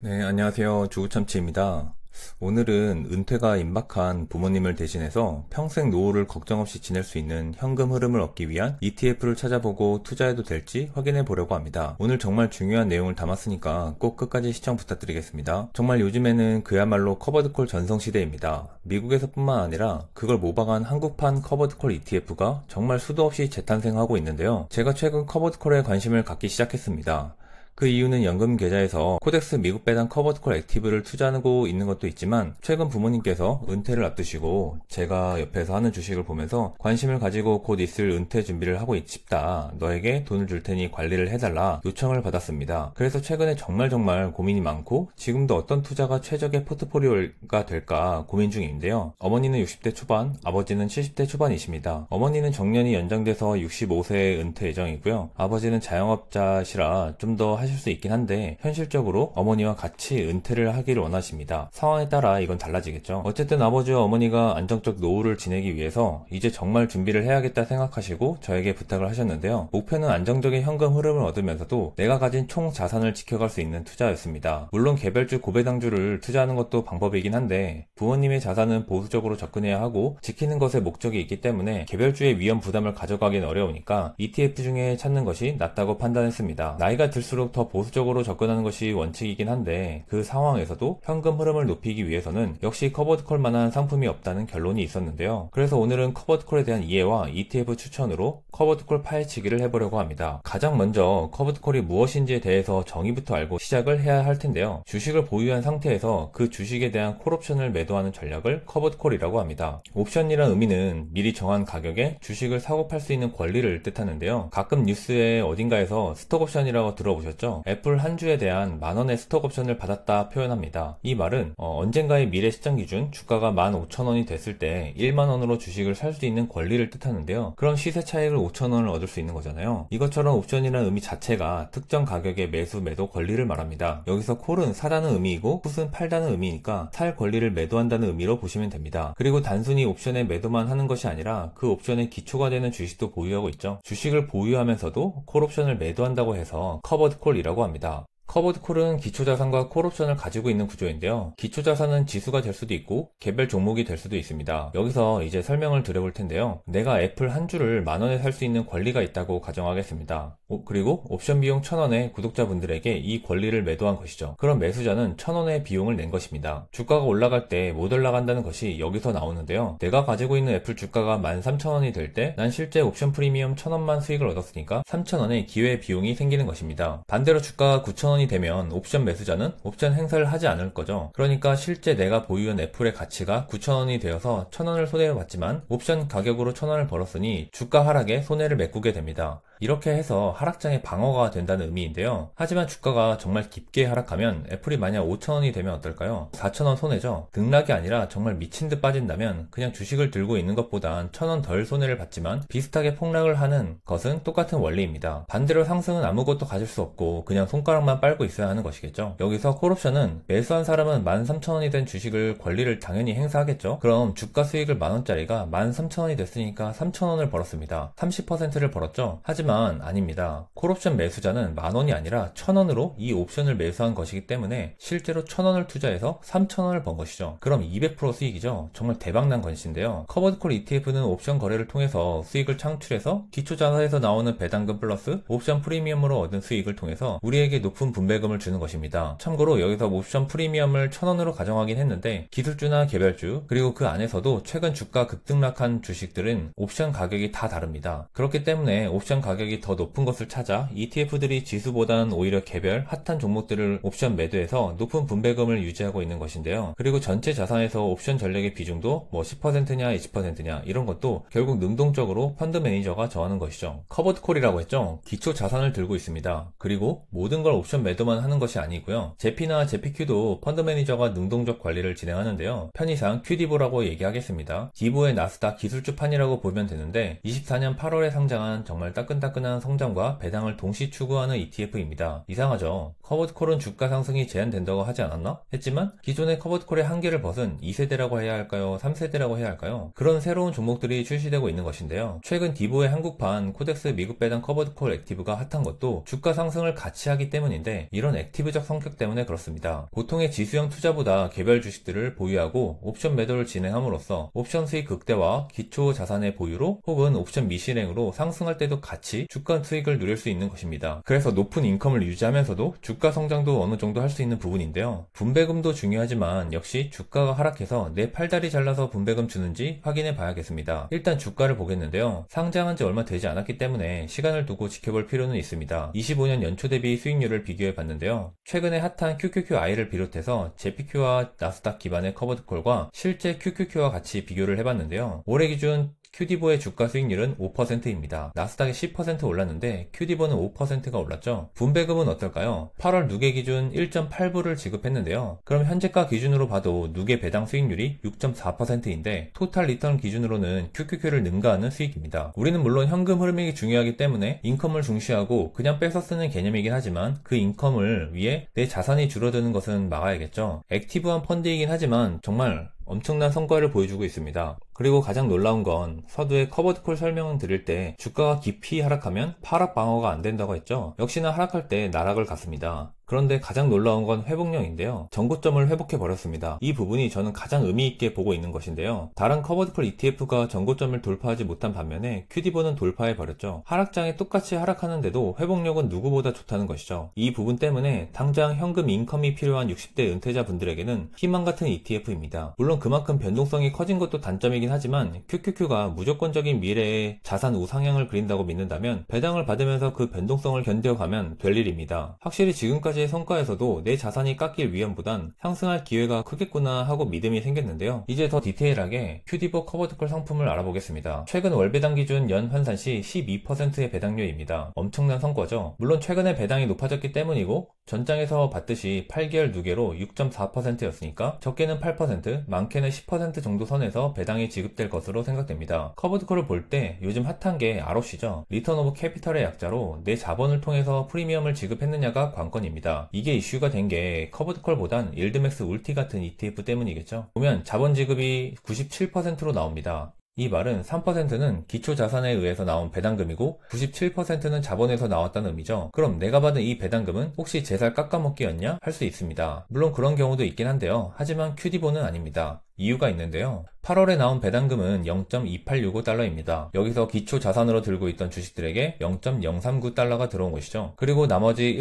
네, 안녕하세요. 주구참치입니다. 오늘은 은퇴가 임박한 부모님을 대신해서 평생 노후를 걱정 없이 지낼 수 있는 현금 흐름을 얻기 위한 ETF를 찾아보고 투자해도 될지 확인해 보려고 합니다. 오늘 정말 중요한 내용을 담았으니까 꼭 끝까지 시청 부탁드리겠습니다. 정말 요즘에는 그야말로 커버드콜 전성시대입니다. 미국에서뿐만 아니라 그걸 모방한 한국판 커버드콜 ETF가 정말 수도 없이 재탄생하고 있는데요. 제가 최근 커버드콜에 관심을 갖기 시작했습니다. 그 이유는 연금 계좌에서 코덱스 미국 배당 커버드콜 액티브를 투자하고 있는 것도 있지만 최근 부모님께서 은퇴를 앞두시고 제가 옆에서 하는 주식을 보면서 관심을 가지고 곧 있을 은퇴 준비를 하고 싶다. 너에게 돈을 줄 테니 관리를 해달라 요청을 받았습니다. 그래서 최근에 정말 고민이 많고 지금도 어떤 투자가 최적의 포트폴리오가 될까 고민 중인데요. 어머니는 60대 초반, 아버지는 70대 초반이십니다. 어머니는 정년이 연장돼서 65세에 은퇴 예정이고요. 아버지는 자영업자시라 좀 더 하실 수 있긴 한데 현실적으로 어머니와 같이 은퇴를 하기를 원하십니다. 상황에 따라 이건 달라지겠죠. 어쨌든 아버지와 어머니가 안정적 노후를 지내기 위해서 이제 정말 준비를 해야겠다 생각하시고 저에게 부탁을 하셨는데요. 목표는 안정적인 현금 흐름을 얻으면서도 내가 가진 총 자산을 지켜갈 수 있는 투자였습니다. 물론 개별주 고배당주를 투자하는 것도 방법이긴 한데 부모님의 자산은 보수적으로 접근해야 하고 지키는 것에 목적이 있기 때문에 개별주의 위험 부담을 가져가긴 어려우니까 ETF 중에 찾는 것이 낫다고 판단했습니다. 나이가 들수록 더 보수적으로 접근하는 것이 원칙이긴 한데 그 상황에서도 현금 흐름을 높이기 위해서는 역시 커버드콜만한 상품이 없다는 결론이 있었는데요. 그래서 오늘은 커버드콜에 대한 이해와 ETF 추천으로 커버드콜 파헤치기를 해보려고 합니다. 가장 먼저 커버드콜이 무엇인지에 대해서 정의부터 알고 시작을 해야 할 텐데요. 주식을 보유한 상태에서 그 주식에 대한 콜옵션을 매도하는 전략을 커버드콜이라고 합니다. 옵션이란 의미는 미리 정한 가격에 주식을 사고 팔 수 있는 권리를 뜻하는데요. 가끔 뉴스에 어딘가에서 스톡옵션이라고 들어보셨죠? 애플 한 주에 대한 만원의 스톡옵션을 받았다 표현합니다. 이 말은 언젠가의 미래 시장 기준 주가가 15,000원이 됐을 때 1만원으로 주식을 살 수 있는 권리를 뜻하는데요. 그럼 시세 차익을 5,000원을 얻을 수 있는 거잖아요. 이것처럼 옵션이라는 의미 자체가 특정 가격의 매수 매도 권리를 말합니다. 여기서 콜은 사다는 의미이고 풋은 팔다는 의미니까 살 권리를 매도한다는 의미로 보시면 됩니다. 그리고 단순히 옵션에 매도만 하는 것이 아니라 그 옵션의 기초가 되는 주식도 보유하고 있죠. 주식을 보유하면서도 콜옵션을 매도한다고 해서 커버드콜이라고 합니다. 커버드콜은 기초자산과 콜옵션을 가지고 있는 구조인데요. 기초자산은 지수가 될 수도 있고 개별 종목이 될 수도 있습니다. 여기서 이제 설명을 드려볼 텐데요. 내가 애플 한 주를 만원에 살 수 있는 권리가 있다고 가정하겠습니다. 그리고 옵션 비용 1,000원에 구독자분들에게 이 권리를 매도한 것이죠. 그럼 매수자는 1,000원의 비용을 낸 것입니다. 주가가 올라갈 때 못 올라간다는 것이 여기서 나오는데요. 내가 가지고 있는 애플 주가가 13,000원이 될 때 난 실제 옵션 프리미엄 1,000원만 수익을 얻었으니까 3,000원의 기회 비용이 생기는 것입니다. 반대로 주가가 9,000원이 되면 옵션 매수자는 옵션 행사를 하지 않을 거죠. 그러니까 실제 내가 보유한 애플의 가치가 9,000원이 되어서 1,000원을 손해봤지만 옵션 가격으로 1,000원을 벌었으니 주가 하락에 손해를 메꾸게 됩니다. 이렇게 해서 하락장의 방어가 된다는 의미인데요. 하지만 주가가 정말 깊게 하락하면 애플이 만약 5,000원이 되면 어떨까요? 4,000원 손해죠. 등락이 아니라 정말 미친 듯 빠진다면 그냥 주식을 들고 있는 것보단 1,000원 덜 손해를 봤지만 비슷하게 폭락을 하는 것은 똑같은 원리입니다. 반대로 상승은 아무것도 가질 수 없고 그냥 손가락만 빨고 있어야 하는 것이겠죠. 여기서 콜옵션은 매수한 사람은 13,000원이 된 주식을 권리를 당연히 행사하겠죠. 그럼 주가 수익을 만원짜리가 13,000원이 됐으니까 3,000원을 벌었습니다. 30%를 벌었죠. 하지만 아닙니다. 콜옵션 매수자는 만원이 아니라 1,000원으로 이 옵션을 매수한 것이기 때문에 실제로 1,000원을 투자해서 3,000원을 번 것이죠. 그럼 200% 수익이죠. 정말 대박난 것인데요. 커버드콜 ETF는 옵션 거래를 통해서 수익을 창출해서 기초자산에서 나오는 배당금 플러스 옵션 프리미엄으로 얻은 수익을 통해서 우리에게 높은 분배금을 주는 것입니다. 참고로 여기서 옵션 프리미엄을 1,000원으로 가정하긴 했는데 기술주나 개별주 그리고 그 안에서도 최근 주가 급등락한 주식들은 옵션 가격이 다 다릅니다. 그렇기 때문에 옵션 가격이 더 높은 것을 찾아 ETF들이 지수보다는 오히려 개별 핫한 종목들을 옵션 매도해서 높은 분배금을 유지하고 있는 것인데요. 그리고 전체 자산에서 옵션 전략의 비중도 뭐 10%냐 20%냐 이런 것도 결국 능동적으로 펀드 매니저가 정하는 것이죠. 커버드콜이라고 했죠. 기초 자산을 들고 있습니다. 그리고 모든 걸 옵션 매도만 하는 것이 아니고요. 제피나 제피큐도 펀드 매니저가 능동적 관리를 진행하는데요. 편의상 큐디보라고 얘기하겠습니다. 디보의 나스닥 기술주판이라고 보면 되는데 24년 8월에 상장한 정말 따끈따끈한 따끈따끈한 성장과 배당을 동시 추구하는 ETF입니다. 이상하죠? 커버드콜은 주가 상승이 제한된다고 하지 않았나? 했지만 기존의 커버드콜의 한계를 벗은 2세대라고 해야 할까요? 3세대라고 해야 할까요? 그런 새로운 종목들이 출시되고 있는 것인데요. 최근 디보의 한국판 코덱스 미국 배당 커버드콜 액티브가 핫한 것도 주가 상승을 같이 하기 때문인데 이런 액티브적 성격 때문에 그렇습니다. 보통의 지수형 투자보다 개별 주식들을 보유하고 옵션 매도를 진행함으로써 옵션 수익 극대화, 기초 자산의 보유로 혹은 옵션 미실행으로 상승할 때도 같이 주가 수익을 누릴 수 있는 것입니다. 그래서 높은 인컴을 유지하면서도 주가 성장도 어느 정도 할 수 있는 부분인데요. 분배금도 중요하지만 역시 주가가 하락해서 내 팔다리 잘라서 분배금 주는지 확인해 봐야겠습니다. 일단 주가를 보겠는데요. 상장한 지 얼마 되지 않았기 때문에 시간을 두고 지켜볼 필요는 있습니다. 25년 연초 대비 수익률을 비교해 봤는데요. 최근에 핫한 QQQI를 비롯해서 JPQ와 나스닥 기반의 커버드콜과 실제 QQQ와 같이 비교를 해봤는데요. 올해 기준 QD보의 주가 수익률은 5%입니다. 나스닥이 10% 올랐는데 QD보는 5%가 올랐죠. 분배금은 어떨까요? 8월 누계 기준 1.8불을 지급했는데요. 그럼 현재가 기준으로 봐도 누계 배당 수익률이 6.4%인데 토탈 리턴 기준으로는 QQQ를 능가하는 수익입니다. 우리는 물론 현금 흐름이 중요하기 때문에 인컴을 중시하고 그냥 빼서 쓰는 개념이긴 하지만 그 인컴을 위해 내 자산이 줄어드는 것은 막아야겠죠. 액티브한 펀드이긴 하지만 정말 엄청난 성과를 보여주고 있습니다. 그리고 가장 놀라운 건 서두에 커버드콜 설명을 드릴 때 주가가 깊이 하락하면 하락 방어가 안 된다고 했죠. 역시나 하락할 때 나락을 갔습니다. 그런데 가장 놀라운 건 회복력인데요. 전고점을 회복해버렸습니다. 이 부분이 저는 가장 의미있게 보고 있는 것인데요. 다른 커버드콜 ETF가 전고점을 돌파하지 못한 반면에 QD보는 돌파해버렸죠. 하락장에 똑같이 하락하는데도 회복력은 누구보다 좋다는 것이죠. 이 부분 때문에 당장 현금 인컴이 필요한 60대 은퇴자 분들에게는 희망같은 ETF입니다. 물론 그만큼 변동성이 커진 것도 단점이긴 하지만 QQQ가 무조건적인 미래의 자산 우상향을 그린다고 믿는다면 배당을 받으면서 그 변동성을 견뎌가면 될 일입니다. 확실히 지금까지의 성과에서도 내 자산이 깎일 위험보단 상승할 기회가 크겠구나 하고 믿음이 생겼는데요. 이제 더 디테일하게 QD보 커버드콜 상품을 알아보겠습니다. 최근 월배당 기준 연 환산 시 12%의 배당률입니다. 엄청난 성과죠. 물론 최근에 배당이 높아졌기 때문이고 전장에서 봤듯이 8개월 누계로 6.4%였으니까 적게는 8%, 많게는 10% 정도 선에서 배당이 지급될 것으로 생각됩니다. 커버드콜을 볼 때 요즘 핫한 게 ROC죠. 리턴 오브 캐피털의 약자로 내 자본을 통해서 프리미엄을 지급했느냐가 관건입니다. 이게 이슈가 된 게 커버드콜보단 일드맥스 울티 같은 ETF 때문이겠죠. 보면 자본 지급이 97%로 나옵니다. 이 말은 3%는 기초자산에 의해서 나온 배당금이고 97%는 자본에서 나왔다는 의미죠. 그럼 내가 받은 이 배당금은 혹시 제살 깎아먹기였냐? 할 수 있습니다. 물론 그런 경우도 있긴 한데요. 하지만 QD보는 아닙니다. 이유가 있는데요. 8월에 나온 배당금은 0.2865달러입니다. 여기서 기초 자산으로 들고 있던 주식들에게 0.039달러가 들어온 것이죠. 그리고 나머지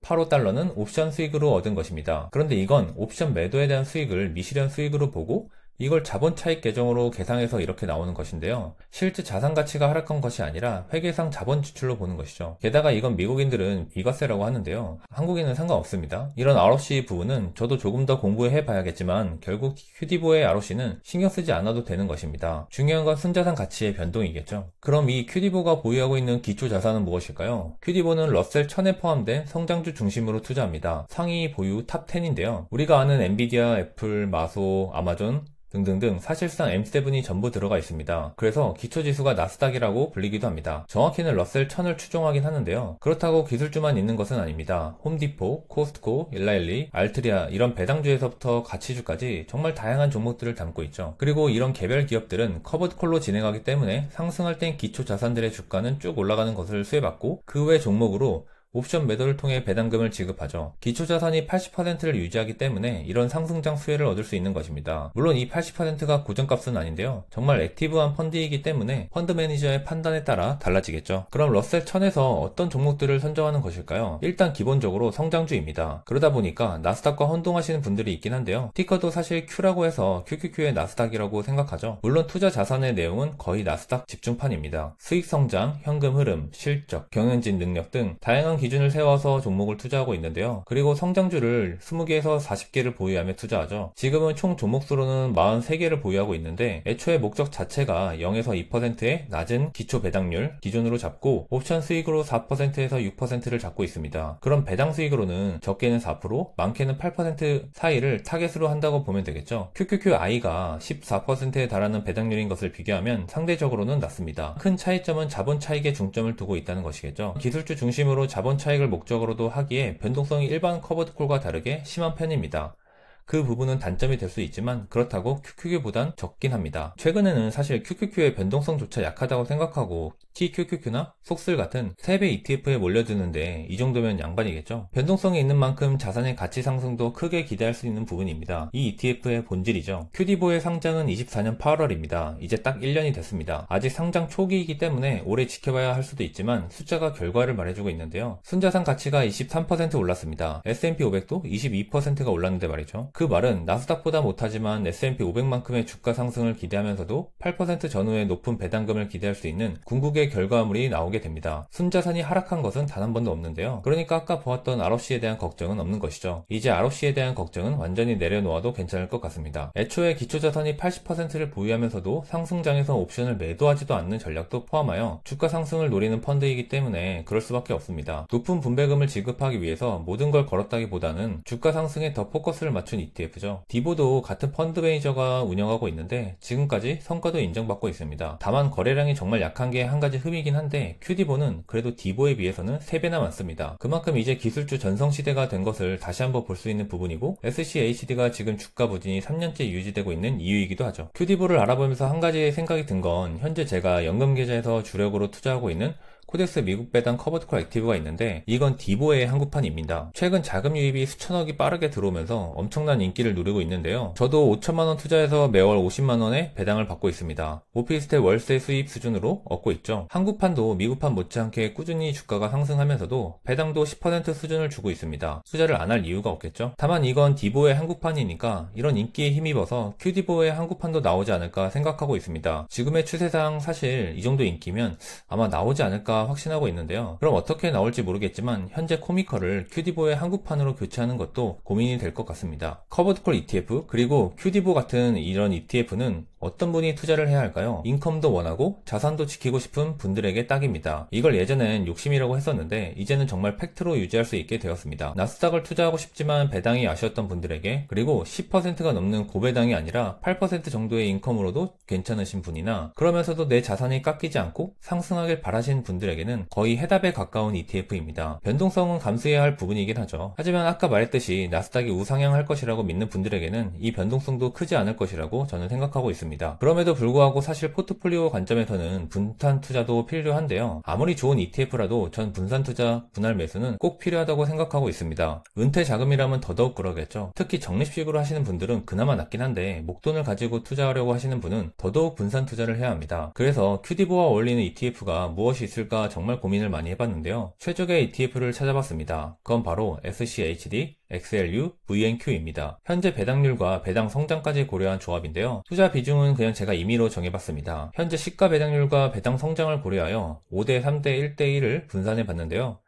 1.7585달러는 옵션 수익으로 얻은 것입니다. 그런데 이건 옵션 매도에 대한 수익을 미실현 수익으로 보고 이걸 자본 차익 계정으로 계상해서 이렇게 나오는 것인데요. 실제 자산 가치가 하락한 것이 아니라 회계상 자본 지출로 보는 것이죠. 게다가 이건 미국인들은 비과세라고 하는데요. 한국인은 상관없습니다. 이런 ROC 부분은 저도 조금 더 공부해 봐야겠지만 결국 QD보의 ROC는 신경 쓰지 않아도 되는 것입니다. 중요한 건 순자산 가치의 변동이겠죠. 그럼 이 QD보가 보유하고 있는 기초 자산은 무엇일까요? QD보는 러셀 1000에 포함된 성장주 중심으로 투자합니다. 상위 보유 탑 10인데요. 우리가 아는 엔비디아, 애플, 마소, 아마존 등등등 사실상 M7이 전부 들어가 있습니다. 그래서 기초지수가 나스닥이라고 불리기도 합니다. 정확히는 러셀 1000을 추종하긴 하는데요. 그렇다고 기술주만 있는 것은 아닙니다. 홈디포, 코스트코, 일라일리, 알트리아 이런 배당주에서부터 가치주까지 정말 다양한 종목들을 담고 있죠. 그리고 이런 개별 기업들은 커버드콜로 진행하기 때문에 상승할 땐 기초자산들의 주가는 쭉 올라가는 것을 수혜받고 그 외 종목으로 옵션 매도를 통해 배당금을 지급하죠. 기초자산이 80%를 유지하기 때문에 이런 상승장 수혜를 얻을 수 있는 것입니다. 물론 이 80%가 고정값은 아닌데요. 정말 액티브한 펀드이기 때문에 펀드 매니저의 판단에 따라 달라지겠죠. 그럼 러셀 1000에서 어떤 종목들을 선정하는 것일까요? 일단 기본적으로 성장주입니다. 그러다 보니까 나스닥과 혼동하시는 분들이 있긴 한데요. 티커도 사실 Q라고 해서 QQQ의 나스닥이라고 생각하죠. 물론 투자 자산의 내용은 거의 나스닥 집중판입니다. 수익 성장, 현금 흐름, 실적, 경영진 능력 등 다양한 기준을 세워서 종목을 투자하고 있는데요. 그리고 성장주를 20개에서 40개를 보유하며 투자하죠. 지금은 총 종목수로는 43개를 보유하고 있는데 애초에 목적 자체가 0에서 2%의 낮은 기초 배당률 기준으로 잡고 옵션 수익으로 4%에서 6%를 잡고 있습니다. 그럼 배당 수익으로는 적게는 4%, 많게는 8% 사이를 타겟으로 한다고 보면 되겠죠. QQQI가 14%에 달하는 배당률인 것을 비교하면 상대적으로는 낮습니다. 큰 차이점은 자본 차익에 중점을 두고 있다는 것이겠죠. 기술주 중심으로 자본 차익을 목적으로도 하기에 변동성이 일반 커버드콜과 다르게 심한 편입니다. 그 부분은 단점이 될 수 있지만 그렇다고 QQQ보단 적긴 합니다. 최근에는 사실 QQQ의 변동성조차 약하다고 생각하고 TQQQ나 속슬 같은 3배 ETF에 몰려드는데 이 정도면 양반이겠죠. 변동성이 있는 만큼 자산의 가치 상승도 크게 기대할 수 있는 부분입니다. 이 ETF의 본질이죠. QD보의 상장은 24년 8월입니다. 이제 딱 1년이 됐습니다. 아직 상장 초기이기 때문에 오래 지켜봐야 할 수도 있지만 숫자가 결과를 말해주고 있는데요. 순자산 가치가 23% 올랐습니다. S&P 500도 22%가 올랐는데 말이죠. 그 말은 나스닥보다 못하지만 S&P 500만큼의 주가 상승을 기대하면서도 8% 전후의 높은 배당금을 기대할 수 있는 궁극의 결과물이 나오게 됩니다. 순자산이 하락한 것은 단 한 번도 없는데요. 그러니까 아까 보았던 ROC에 대한 걱정은 없는 것이죠. 이제 ROC에 대한 걱정은 완전히 내려놓아도 괜찮을 것 같습니다. 애초에 기초자산이 80%를 보유하면서도 상승장에서 옵션을 매도하지도 않는 전략도 포함하여 주가 상승을 노리는 펀드이기 때문에 그럴 수밖에 없습니다. 높은 분배금을 지급하기 위해서 모든 걸 걸었다기보다는 주가 상승에 더 포커스를 맞춘 ETF죠. 디보도 같은 펀드 매니저가 운영하고 있는데 지금까지 성과도 인정받고 있습니다. 다만 거래량이 정말 약한 게 한 가지 흠이긴 한데 QD보는 그래도 디보에 비해서는 3배나 많습니다. 그만큼 이제 기술주 전성시대가 된 것을 다시 한번 볼 수 있는 부분이고 SCHD가 지금 주가 부진이 3년째 유지되고 있는 이유이기도 하죠. QD보를 알아보면서 한 가지 생각이 든 건 현재 제가 연금계좌에서 주력으로 투자하고 있는 코덱스 미국 배당 커버드콜 액티브가 있는데 이건 디보의 한국판입니다. 최근 자금 유입이 수천억이 빠르게 들어오면서 엄청난 인기를 누리고 있는데요. 저도 5천만원 투자해서 매월 50만원의 배당을 받고 있습니다. 오피스텔 월세 수입 수준으로 얻고 있죠. 한국판도 미국판 못지않게 꾸준히 주가가 상승하면서도 배당도 10% 수준을 주고 있습니다. 투자를 안 할 이유가 없겠죠. 다만 이건 디보의 한국판이니까 이런 인기에 힘입어서 QD보의 한국판도 나오지 않을까 생각하고 있습니다. 지금의 추세상 사실 이 정도 인기면 아마 나오지 않을까 확신하고 있는데요. 그럼 어떻게 나올지 모르겠지만 현재 코미커를 QD보의 한국판으로 교체하는 것도 고민이 될 것 같습니다. 커버드콜 ETF 그리고 QD보 같은 이런 ETF는 어떤 분이 투자를 해야 할까요? 인컴도 원하고 자산도 지키고 싶은 분들에게 딱입니다. 이걸 예전엔 욕심이라고 했었는데 이제는 정말 팩트로 유지할 수 있게 되었습니다. 나스닥을 투자하고 싶지만 배당이 아쉬웠던 분들에게 그리고 10%가 넘는 고배당이 아니라 8% 정도의 인컴으로도 괜찮으신 분이나 그러면서도 내 자산이 깎이지 않고 상승하길 바라시는 분들에게는 거의 해답에 가까운 ETF입니다. 변동성은 감수해야 할 부분이긴 하죠. 하지만 아까 말했듯이 나스닥이 우상향할 것이라고 믿는 분들에게는 이 변동성도 크지 않을 것이라고 저는 생각하고 있습니다. 그럼에도 불구하고 사실 포트폴리오 관점에서는 분산 투자도 필요한데요. 아무리 좋은 ETF라도 전 분산 투자, 분할 매수는 꼭 필요하다고 생각하고 있습니다. 은퇴 자금이라면 더더욱 그러겠죠. 특히 적립식으로 하시는 분들은 그나마 낫긴 한데 목돈을 가지고 투자하려고 하시는 분은 더더욱 분산 투자를 해야 합니다. 그래서 QD보와 어울리는 ETF가 무엇이 있을까 정말 고민을 많이 해봤는데요. 최적의 ETF를 찾아봤습니다. 그건 바로 SCHD, XLU, VNQ입니다. 현재 배당률과 배당 성장까지 고려한 조합인데요. 투자 비중은 그냥 제가 임의로 정해봤습니다. 현재 시가 배당률과 배당 성장을 고려하여 5대 3대 1대1을 분산해 봤는데요.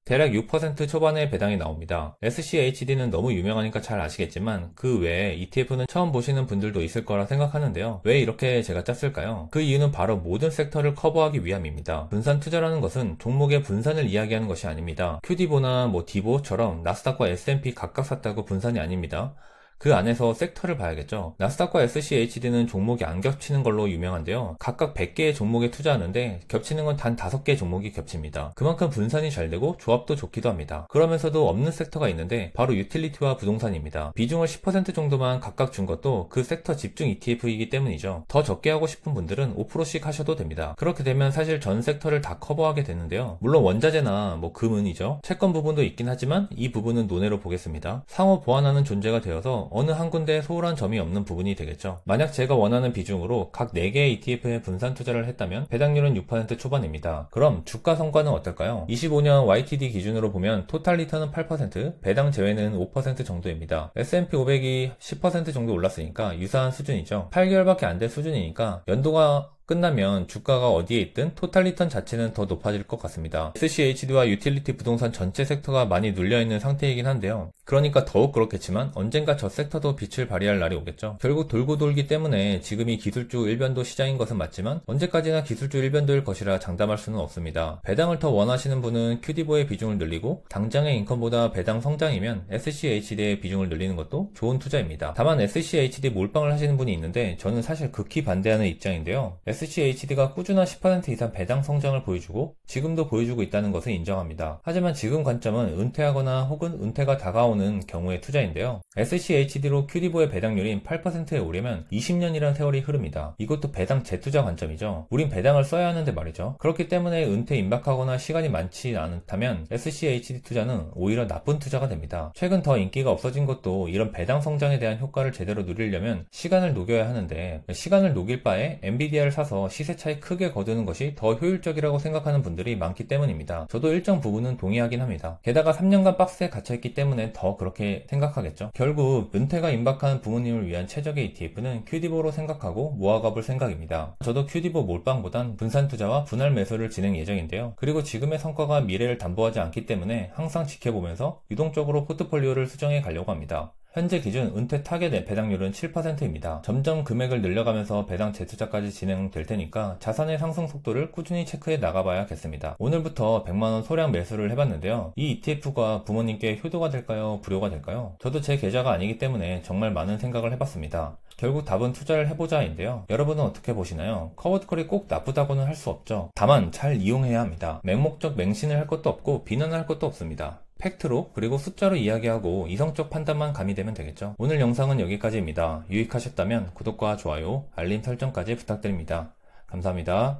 대략 6% 초반의 배당이 나옵니다. SCHD는 너무 유명하니까 잘 아시겠지만 그 외에 ETF는 처음 보시는 분들도 있을 거라 생각하는데요. 왜 이렇게 제가 짰을까요? 그 이유는 바로 모든 섹터를 커버하기 위함입니다. 분산 투자라는 것은 종목의 분산을 이야기하는 것이 아닙니다. QD보나 디보처럼 나스닥과 S&P 각각 샀다고 분산이 아닙니다. 그 안에서 섹터를 봐야겠죠. 나스닥과 SCHD는 종목이 안 겹치는 걸로 유명한데요. 각각 100개의 종목에 투자하는데 겹치는 건 단 5개의 종목이 겹칩니다. 그만큼 분산이 잘 되고 조합도 좋기도 합니다. 그러면서도 없는 섹터가 있는데 바로 유틸리티와 부동산입니다. 비중을 10% 정도만 각각 준 것도 그 섹터 집중 ETF이기 때문이죠. 더 적게 하고 싶은 분들은 5%씩 하셔도 됩니다. 그렇게 되면 사실 전 섹터를 다 커버하게 되는데요. 물론 원자재나 금은이죠. 채권 부분도 있긴 하지만 이 부분은 논외로 보겠습니다. 상호 보완하는 존재가 되어서 어느 한 군데에 소홀한 점이 없는 부분이 되겠죠. 만약 제가 원하는 비중으로 각 4개의 ETF에 분산 투자를 했다면 배당률은 6% 초반입니다. 그럼 주가 성과는 어떨까요? 25년 YTD 기준으로 보면 토탈 리턴은 8%, 배당 제외는 5% 정도입니다. S&P 500이 10% 정도 올랐으니까 유사한 수준이죠. 8개월밖에 안 된 수준이니까 연도가 끝나면 주가가 어디에 있든 토탈 리턴 자체는 더 높아질 것 같습니다. SCHD와 유틸리티 부동산 전체 섹터가 많이 눌려있는 상태이긴 한데요. 그러니까 더욱 그렇겠지만 언젠가 저 섹터도 빛을 발휘할 날이 오겠죠. 결국 돌고 돌기 때문에 지금이 기술주 일변도 시장인 것은 맞지만 언제까지나 기술주 일변도일 것이라 장담할 수는 없습니다. 배당을 더 원하시는 분은 QD보의 비중을 늘리고 당장의 인컴보다 배당 성장이면 SCHD의 비중을 늘리는 것도 좋은 투자입니다. 다만 SCHD 몰빵을 하시는 분이 있는데 저는 사실 극히 반대하는 입장인데요. SCHD가 꾸준한 10% 이상 배당 성장을 보여주고 지금도 보여주고 있다는 것을 인정합니다. 하지만 지금 관점은 은퇴하거나 혹은 은퇴가 다가오는 경우의 투자인데요. SCHD로 QD보의 배당률인 8%에 오르면 20년이라는 세월이 흐릅니다. 이것도 배당 재투자 관점이죠. 우린 배당을 써야 하는데 말이죠. 그렇기 때문에 은퇴 임박하거나 시간이 많지 않다면 SCHD 투자는 오히려 나쁜 투자가 됩니다. 최근 더 인기가 없어진 것도 이런 배당 성장에 대한 효과를 제대로 누리려면 시간을 녹여야 하는데 시간을 녹일 바에 엔비디아를 사서 시세 차이 크게 거두는 것이 더 효율적이라고 생각하는 분들이 많기 때문입니다. 저도 일정 부분은 동의하긴 합니다. 게다가 3년간 박스에 갇혀있기 때문에 더 그렇게 생각하겠죠. 결국 은퇴가 임박한 부모님을 위한 최적의 ETF는 QD보로 생각하고 모아가볼 생각입니다. 저도 QD보 몰빵보단 분산 투자와 분할 매수를 진행 예정인데요. 그리고 지금의 성과가 미래를 담보하지 않기 때문에 항상 지켜보면서 유동적으로 포트폴리오를 수정해 가려고 합니다. 현재 기준 은퇴 타겟 배당률은 7%입니다. 점점 금액을 늘려가면서 배당 재투자까지 진행될 테니까 자산의 상승 속도를 꾸준히 체크해 나가봐야겠습니다. 오늘부터 100만원 소량 매수를 해봤는데요. 이 ETF가 부모님께 효도가 될까요? 불효가 될까요? 저도 제 계좌가 아니기 때문에 정말 많은 생각을 해봤습니다. 결국 답은 투자를 해보자인데요. 여러분은 어떻게 보시나요? 커버드콜이 꼭 나쁘다고는 할 수 없죠. 다만 잘 이용해야 합니다. 맹목적 맹신을 할 것도 없고 비난할 것도 없습니다. 팩트로 그리고 숫자로 이야기하고 이성적 판단만 가미되면 되겠죠. 오늘 영상은 여기까지입니다. 유익하셨다면 구독과 좋아요, 알림 설정까지 부탁드립니다. 감사합니다.